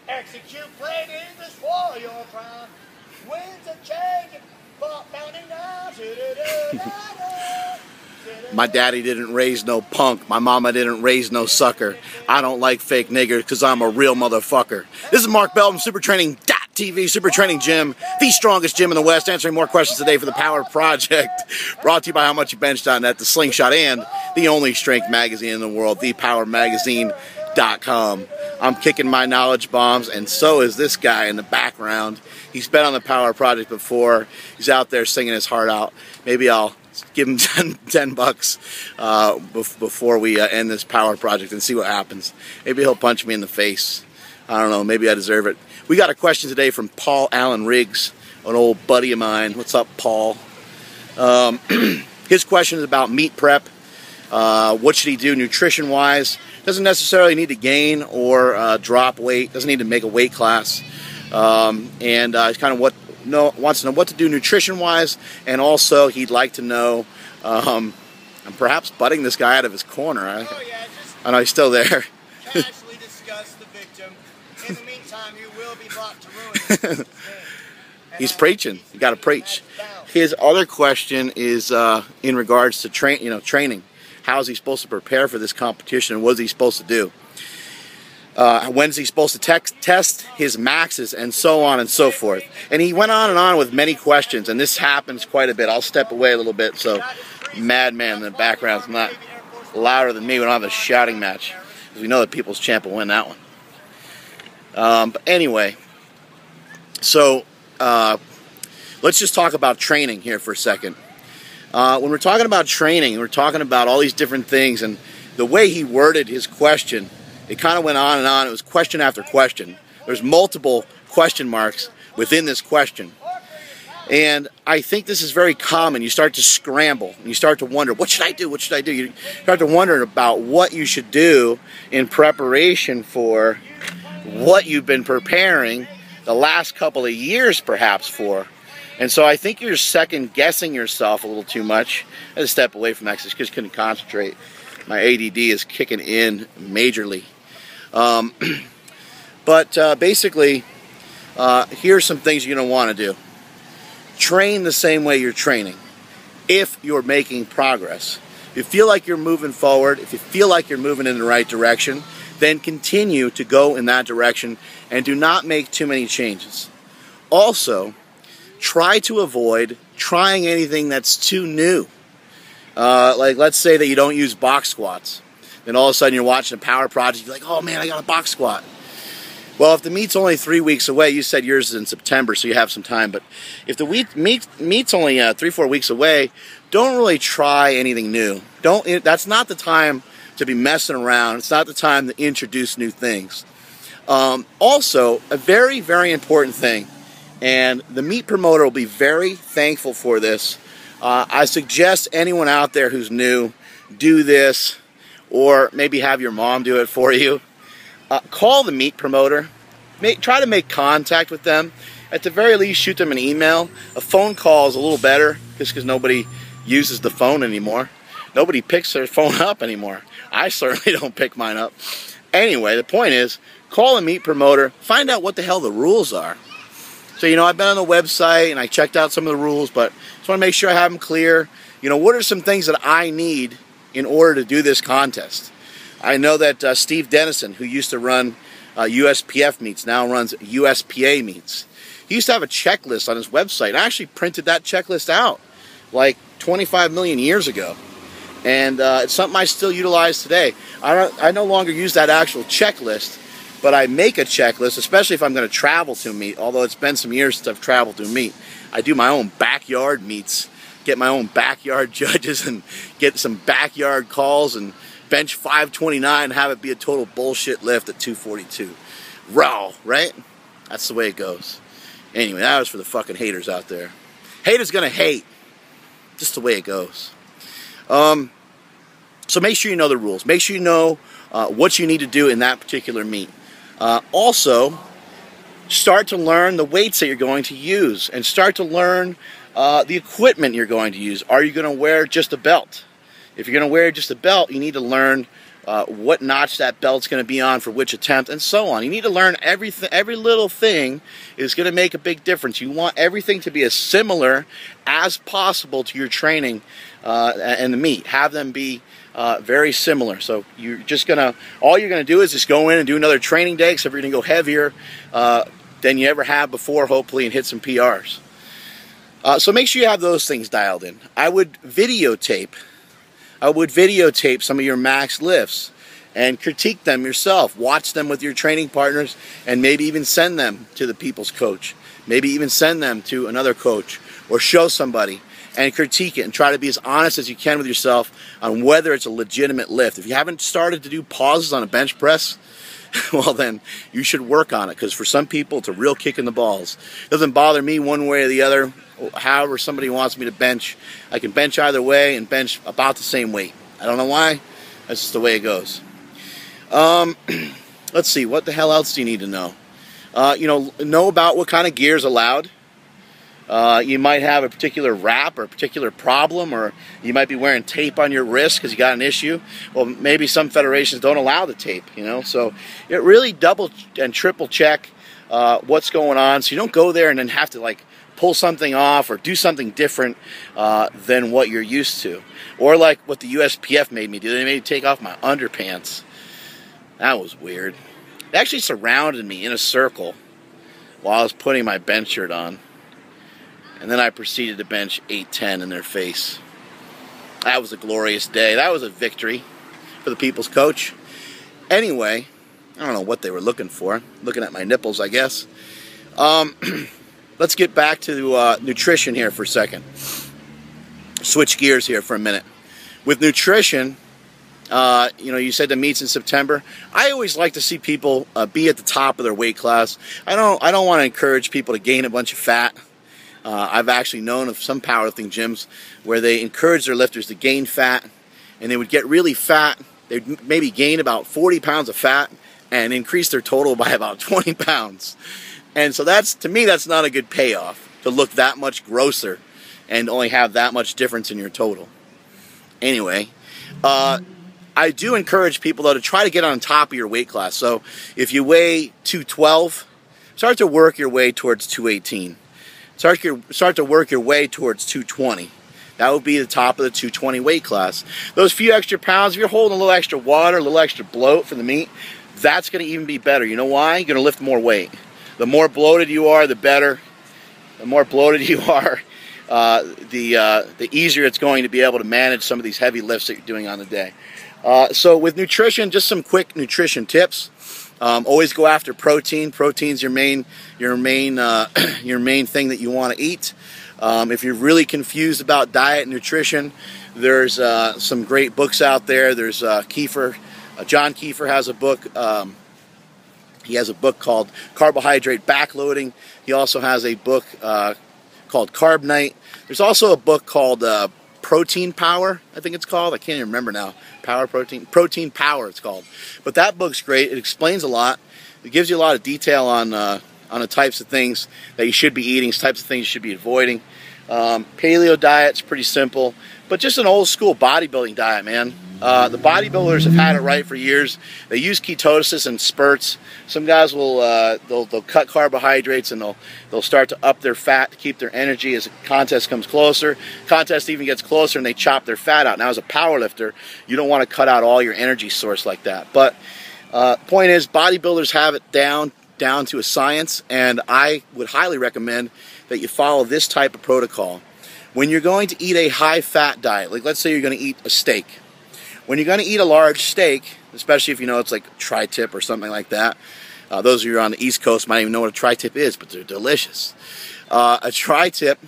Execute plain English for your crime. Winds are changing, but bounding down. My daddy didn't raise no punk. My mama didn't raise no sucker. I don't like fake niggers because I'm a real motherfucker. This is Mark Bell from SuperTraining.tv, Super Training Gym, the strongest gym in the West, answering more questions today for the Power Project. Brought to you by HowMuchYouBench.net, The Slingshot, and the only strength magazine in the world, ThePowerMagazine.com. I'm kicking my knowledge bombs, and so is this guy in the background. He's been on the Power Project before. He's out there singing his heart out. Maybe I'll give him 10 bucks before we end this Power Project and see what happens. Maybe he'll punch me in the face. I don't know. Maybe I deserve it. We got a question today from Paul Allen Riggs, an old buddy of mine. What's up, Paul? His question is about meat prep. What should he do nutrition-wise? Doesn't necessarily need to gain or drop weight. Doesn't need to make a weight class. And it's kind of wants to know what to do nutrition-wise, and also he'd like to know. I'm perhaps butting this guy out of his corner. I know he's still there. Casually discuss the victim. In the meantime, you will be brought to ruin. He's preaching. You got to preach. His other question is in regards to training. How is he supposed to prepare for this competition, and what is he supposed to do? When is he supposed to test his maxes, and so on and so forth. And he went on with many questions, and this happens quite a bit. I'll step away a little bit so Madman in the background's not louder than me. We don't have a shouting match, because we know the People's Champ will win that one. But anyway, so let's just talk about training here for a second. When we're talking about training, we're talking about all these different things, and the way he worded his question, it kind of went on and on. It was question after question. There's multiple question marks within this question. And I think this is very common. You start to scramble, and you start to wonder, what should I do? What should I do? You start to wonder about what you should do in preparation for what you've been preparing the last couple of years perhaps for. And so I think you're second-guessing yourself a little too much. I had to step away from that because I just couldn't concentrate. My ADD is kicking in majorly. Basically, here's some things you're going to want to do. Train the same way you're training if you're making progress. If you feel like you're moving forward, if you feel like you're moving in the right direction, then continue to go in that direction and do not make too many changes. Also, try to avoid trying anything that's too new. Like, let's say that you don't use box squats. Then all of a sudden you're watching a Power Project, you're like, oh man, I got a box squat. Well, if the meet's only 3 weeks away, you said yours is in September, so you have some time, but if the meet's only 3-4 weeks away, don't really try anything new. That's not the time to be messing around. It's not the time to introduce new things. Also, a very, very important thing, and the meat promoter will be very thankful for this. I suggest anyone out there who's new, do this, or maybe have your mom do it for you. Call the meat promoter. Try to make contact with them. At the very least, shoot them an email. A phone call is a little better, just because nobody uses the phone anymore. Nobody picks their phone up anymore. I certainly don't pick mine up. Anyway, the point is, call a meat promoter. Find out what the hell the rules are. So, I've been on the website and I checked out some of the rules, but just want to make sure I have them clear. What are some things that I need in order to do this contest? I know that Steve Dennison, who used to run USPF meets, now runs USPA meets. He used to have a checklist on his website. I actually printed that checklist out like 25 million years ago. And it's something I still utilize today. I no longer use that actual checklist, but I make a checklist, especially if I'm going to travel to a meet, although it's been some years since I've traveled to a meet. I do my own backyard meets, get my own backyard judges, and get some backyard calls, and bench 529 and have it be a total bullshit lift at 242. Raw, right? That's the way it goes. Anyway, that was for the fucking haters out there. Haters gonna hate. Just the way it goes. So make sure you know the rules. Make sure you know what you need to do in that particular meet. Also, start to learn the weights that you're going to use, and start to learn the equipment you're going to use. Are you going to wear just a belt? If you're going to wear just a belt, you need to learn what notch that belt's going to be on for which attempt, and so on. You need to learn everything. Every little thing is going to make a big difference. You want everything to be as similar as possible to your training and the meet. Have them be very similar. So you're just all you're gonna do is just go in and do another training day, except you're gonna go heavier than you ever have before, hopefully, and hit some PRs. So make sure you have those things dialed in. I would videotape some of your max lifts and critique them yourself. Watch them with your training partners, and maybe even send them to the people's coach. Maybe even send them to another coach, or show somebody and critique it, and try to be as honest as you can with yourself on whether it's a legitimate lift. If you haven't started to do pauses on a bench press, well then you should work on it, because for some people it's a real kick in the balls. It doesn't bother me one way or the other. However somebody wants me to bench, I can bench either way and bench about the same weight. I don't know why, that's just the way it goes. Let's see, what the hell else do you need to know? Know about what kind of gear is allowed. You might have a particular wrap or a particular problem, or you might be wearing tape on your wrist because you got an issue. Well, maybe some federations don't allow the tape, so it really double and triple check what's going on, so you don't go there and then have to pull something off or do something different than what you're used to. Or like what the USPF made me do, they made me take off my underpants. That was weird. They actually surrounded me in a circle while I was putting my bench shirt on. And then I proceeded to bench 810 in their face. That was a glorious day. That was a victory for the people's coach. Anyway, I don't know what they were looking for. Looking at my nipples, I guess. Let's get back to nutrition here for a second. Switch gears here for a minute. With nutrition, you said the meets in September. I always like to see people be at the top of their weight class. I don't want to encourage people to gain a bunch of fat. I've actually known of some powerlifting gyms where they encourage their lifters to gain fat, and they would get really fat. They'd maybe gain about 40 pounds of fat and increase their total by about 20 pounds. And so to me, that's not a good payoff, to look that much grosser and only have that much difference in your total. Anyway, I do encourage people, though, to try to get on top of your weight class. So if you weigh 212, start to work your way towards 218. Start to work your way towards 220. That would be the top of the 220 weight class. Those few extra pounds, if you're holding a little extra water, a little extra bloat for the meet, that's going to even be better. You know why? You're going to lift more weight. The more bloated you are, the better. The more bloated you are, the easier it's going to be able to manage some of these heavy lifts that you're doing on the day. So with nutrition, just some quick nutrition tips. Always go after protein. Protein's your main thing that you want to eat. If you're really confused about diet and nutrition, there's some great books out there. There's Kiefer. John Kiefer has a book. He has a book called Carbohydrate Backloading. He also has a book called Carb Night. There's also a book called Protein Power, I think it's called. I can't even remember now. Protein Power it's called. But that book's great. It explains a lot. It gives you a lot of detail on the types of things that you should be eating, types of things you should be avoiding. Paleo diet's pretty simple, but just an old school bodybuilding diet, man. The bodybuilders have had it right for years. They use ketosis in spurts. Some guys will they'll cut carbohydrates, and they'll start to up their fat to keep their energy as the contest comes closer. Contest even gets closer, and they chop their fat out. Now, as a powerlifter, you don't want to cut out all your energy source like that. But point is, bodybuilders have it down to a science, and I would highly recommend that you follow this type of protocol. When you're going to eat a high-fat diet, like let's say you're going to eat a steak. When you're going to eat a large steak, especially if you know it's like a tri-tip or something like that, those of you on the East Coast might even know what a tri-tip is, but they're delicious. A tri-tip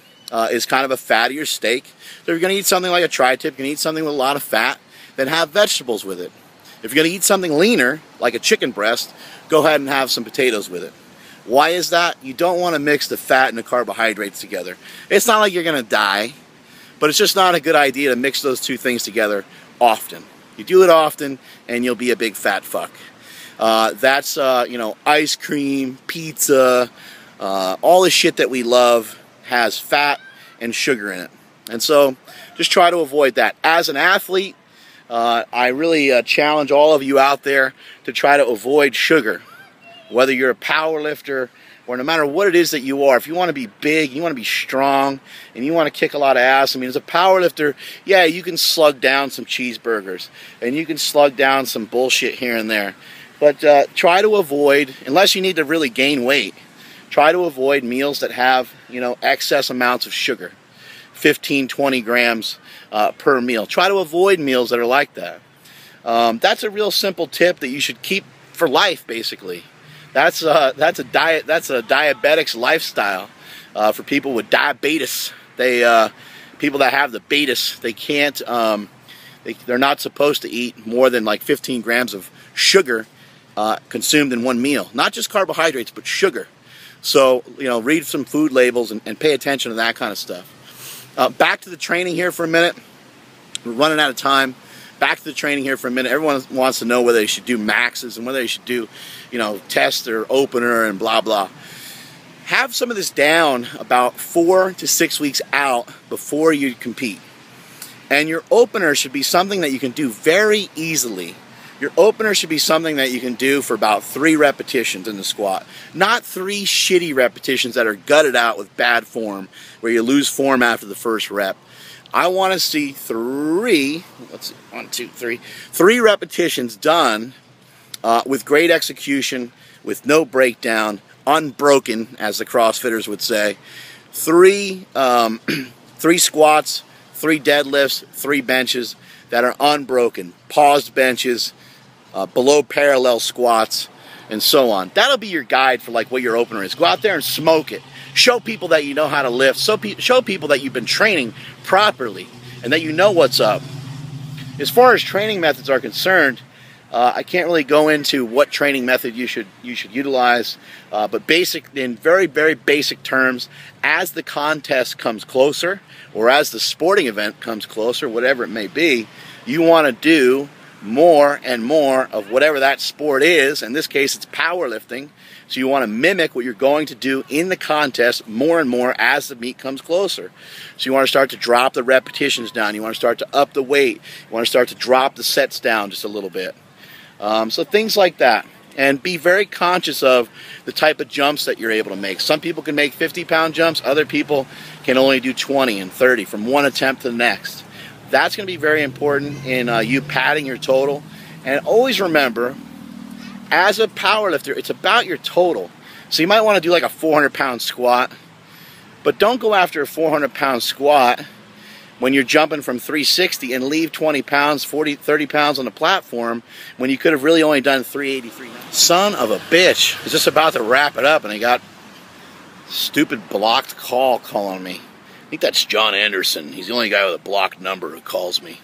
is kind of a fattier steak. So if you're going to eat something like a tri-tip, you can eat something with a lot of fat, then have vegetables with it. If you're going to eat something leaner, like a chicken breast, go ahead and have some potatoes with it. Why is that? You don't want to mix the fat and the carbohydrates together. It's not like you're going to die, but it's just not a good idea to mix those two things together often. You do it often, and you'll be a big fat fuck. That's ice cream, pizza, all the shit that we love has fat and sugar in it. And so just try to avoid that. As an athlete, I really challenge all of you out there to try to avoid sugar. Whether you're a power lifter or no matter what it is that you are, if you want to be big, you want to be strong, and you want to kick a lot of ass, I mean, as a power lifter, yeah, you can slug down some cheeseburgers, and you can slug down some bullshit here and there. But try to avoid, unless you need to really gain weight, try to avoid meals that have, you know, excess amounts of sugar, 15, 20 grams per meal. Try to avoid meals that are like that. That's a real simple tip that you should keep for life, basically. That's a diabetic's lifestyle for people with diabetes. People that have the betas, they can't. They're not supposed to eat more than like 15 grams of sugar consumed in one meal. Not just carbohydrates, but sugar. So, you know, read some food labels and pay attention to that kind of stuff. Back to the training here for a minute. We're running out of time. Back to the training here for a minute. Everyone wants to know whether they should do maxes and whether they should do, you know, test or opener and blah, blah. Have some of this down about 4 to 6 weeks out before you compete. And your opener should be something that you can do very easily. Your opener should be something that you can do for about 3 repetitions in the squat. Not 3 shitty repetitions that are gutted out with bad form, where you lose form after the first rep. I want to see 3, let's see, 1, 2, 3, 3 repetitions done with great execution, with no breakdown, unbroken, as the CrossFitters would say. 3 squats, 3 deadlifts, 3 benches that are unbroken, paused benches, below parallel squats, and so on. That'll be your guide for like what your opener is. Go out there and smoke it. Show people that you know how to lift. Show people that you've been training properly and that you know what's up. As far as training methods are concerned, I can't really go into what training method you should utilize, but in very, very basic terms, as the contest comes closer, or as the sporting event comes closer, whatever it may be, you want to do more and more of whatever that sport is. In this case, it's powerlifting. So you want to mimic what you're going to do in the contest more and more as the meet comes closer. So you want to start to drop the repetitions down. You want to start to up the weight. You want to start to drop the sets down just a little bit. So things like that. And be very conscious of the type of jumps that you're able to make. Some people can make 50-pound jumps. Other people can only do 20 and 30 from one attempt to the next. That's going to be very important in you padding your total. And always remember, as a powerlifter, it's about your total. So you might want to do like a 400-pound squat, but don't go after a 400-pound squat when you're jumping from 360 and leave 20 pounds, 40, 30 pounds on the platform when you could have really only done 380, 390. Son of a bitch. I was just about to wrap it up and I got stupid blocked call calling me. I think that's John Anderson. He's the only guy with a blocked number who calls me.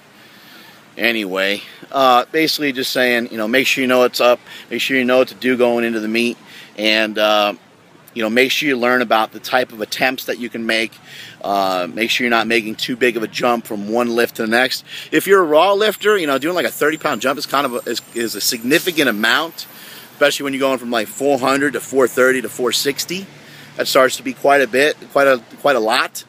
Anyway, basically just saying, you know, make sure you know what's up, make sure you know what to do going into the meet, and you know, make sure you learn about the type of attempts that you can make. Make sure you're not making too big of a jump from one lift to the next. If you're a raw lifter, you know, doing like a 30-pound jump is kind of is a significant amount, especially when you're going from like 400 to 430 to 460. That starts to be quite a bit, quite a lot.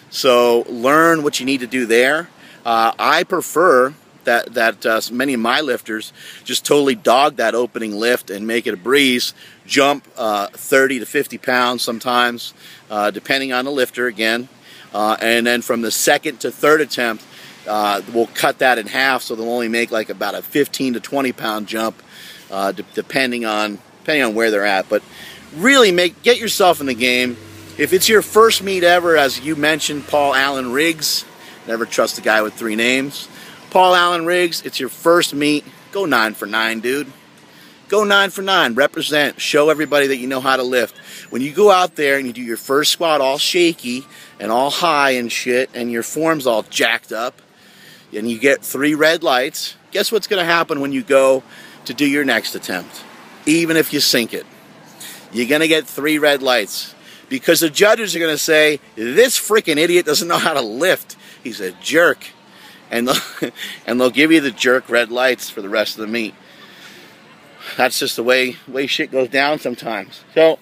So learn what you need to do there. I prefer that many of my lifters just totally dog that opening lift and make it a breeze. Jump 30 to 50 pounds sometimes, depending on the lifter again. And then from the second to third attempt, we'll cut that in half, so they'll only make like about a 15 to 20 pound jump, depending on where they're at. But really get yourself in the game. If it's your first meet ever, as you mentioned, Paul Allen Riggs, never trust a guy with 3 names. Paul Allen Riggs, it's your first meet. Go 9 for 9, dude. Go 9 for 9. Represent. Show everybody that you know how to lift. When you go out there and you do your first squat all shaky and all high and shit, and your form's all jacked up, and you get 3 red lights, guess what's going to happen when you go to do your next attempt? Even if you sink it, you're going to get 3 red lights. Because the judges are going to say, this freaking idiot doesn't know how to lift. He's a jerk. And they'll give you the jerk red lights for the rest of the meet. That's just the way shit goes down sometimes. So,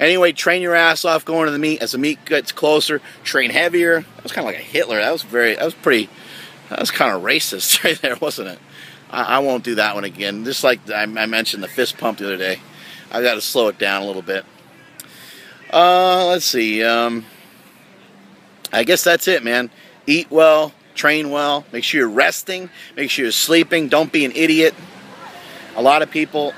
anyway, train your ass off going to the meet. As the meet gets closer, train heavier. That was kind of like a Hitler. That was pretty That was kind of racist right there, wasn't it? I won't do that one again. Just like I mentioned the fist pump the other day. I got to slow it down a little bit. Let's see. I guess that's it, man. Eat well, train well, make sure you're resting, make sure you're sleeping. Don't be an idiot. A lot of people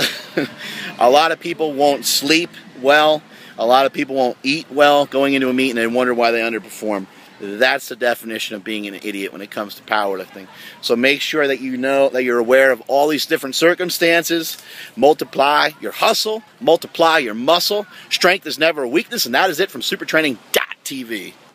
won't sleep well. A lot of people won't eat well going into a meet, and they wonder why they underperform. That's the definition of being an idiot when it comes to powerlifting. So make sure that you know that you're aware of all these different circumstances. Multiply your hustle, multiply your muscle. Strength is never a weakness, and that is it from supertraining.tv.